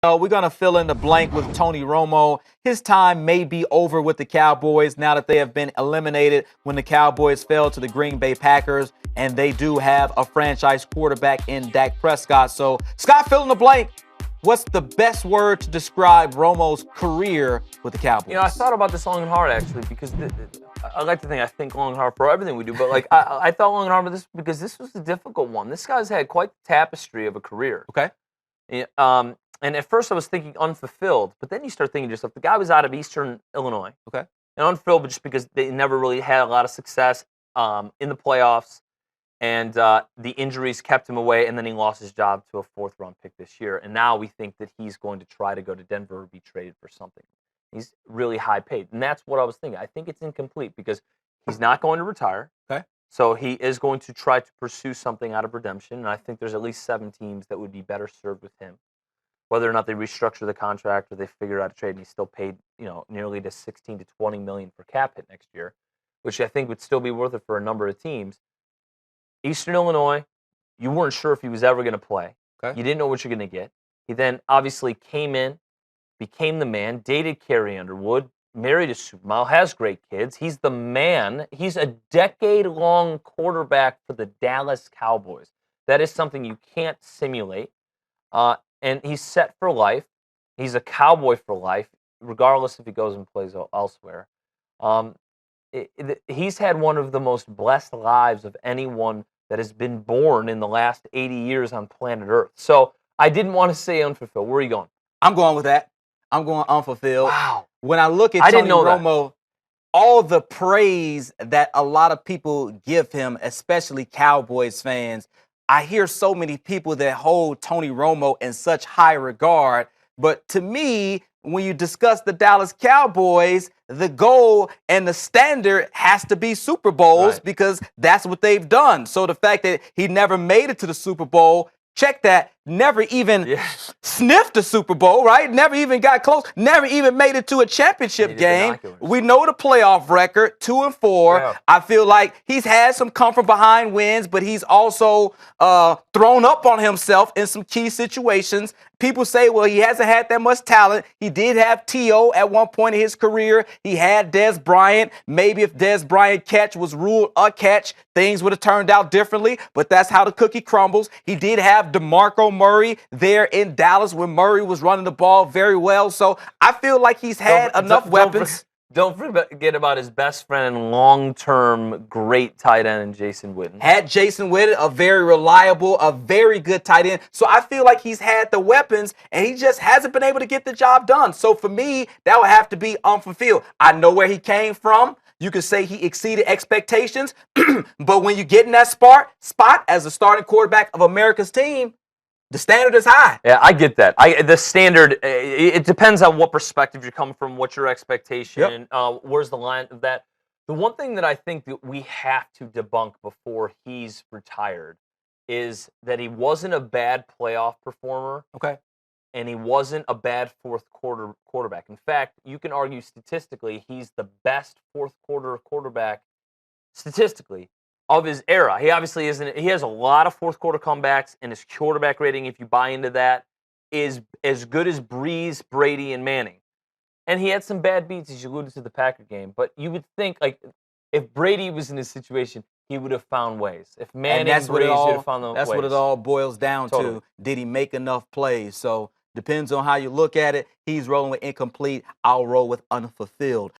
We're going to fill in the blank with Tony Romo. His time may be over with the Cowboys now that they have been eliminated when the Cowboys fell to the Green Bay Packers, and they do have a franchise quarterback in Dak Prescott. So, Scott, fill in the blank. What's the best word to describe Romo's career with the Cowboys? I thought about this long and hard, actually, because I like to think I think long and hard for everything we do, but I thought long and hard about this because this was a difficult one. This guy's had quite the tapestry of a career. Okay. And at first I was thinking unfulfilled, but then you start thinking to yourself, the guy was out of Eastern Illinois. Okay. And unfulfilled just because they never really had a lot of success in the playoffs, and the injuries kept him away, and then he lost his job to a fourth-round pick this year. And now we think that he's going to try to go to Denver or be traded for something. He's really high paid, and that's what I was thinking. I think it's incomplete because he's not going to retire. Okay. So he is going to try to pursue something out of redemption, and I think there's at least 7 teams that would be better served with him. Whether or not they restructure the contract or they figure out a trade, and he's still paid, nearly to $16 to $20 million for cap hit next year, which I think would still be worth it for a number of teams. Eastern Illinois, you weren't sure if he was ever going to play. Okay. You didn't know what you're going to get. He then obviously came in, became the man, dated Carrie Underwood, married a supermodel, has great kids. He's the man. He's a decade-long quarterback for the Dallas Cowboys. That is something you can't simulate. And he's set for life. He's a Cowboy for life, regardless if he goes and plays elsewhere. He's had one of the most blessed lives of anyone that has been born in the last 80 years on planet Earth. So I didn't want to say unfulfilled. Where are you going? I'm going with that. I'm going unfulfilled. Wow. When I look at Tony Romo, all the praise that a lot of people give him, especially Cowboys fans, I hear so many people that hold Tony Romo in such high regard. But to me, when you discuss the Dallas Cowboys, the goal and the standard has to be Super Bowls because that's what they've done. So the fact that he never made it to the Super Bowl, check that, never even sniffed the Super Bowl, right? Never even got close, never even made it to a championship game. We know the playoff record, 2-4. Yeah. I feel like he's had some come from behind wins, but he's also thrown up on himself in some key situations. People say, well, he hasn't had that much talent. He did have T.O. at one point in his career. He had Dez Bryant. Maybe if Dez Bryant catch was ruled a catch, things would have turned out differently, but that's how the cookie crumbles. He did have DeMarco Murray there in Dallas when Murray was running the ball very well. So I feel like he's had enough weapons. Don't forget about his best friend and long-term great tight end, Jason Witten. Had Jason Witten, a very reliable, a very good tight end. So I feel like he's had the weapons, and he just hasn't been able to get the job done. So for me, that would have to be unfulfilled. I know where he came from. You could say he exceeded expectations. But when you get in that spot as a starting quarterback of America's team, the standard is high. Yeah, I get that. The standard, it depends on what perspective you're coming from, what's your expectation, where's the line of that. The one thing that I think that we have to debunk before he's retired is that he wasn't a bad playoff performer. Okay. And he wasn't a bad fourth quarter quarterback. In fact, you can argue statistically he's the best fourth quarter quarterback statistically of his era. He obviously isn't. He has a lot of fourth quarter comebacks, and his quarterback rating, if you buy into that, is as good as Breeze, Brady, and Manning. And he had some bad beats, as you alluded to the Packer game. But you would think, like, if Brady was in this situation, he would have found ways. If Manning and Breeze would have found ways. That's what it all boils down to. Did he make enough plays? So depends on how you look at it. He's rolling with incomplete. I'll roll with unfulfilled.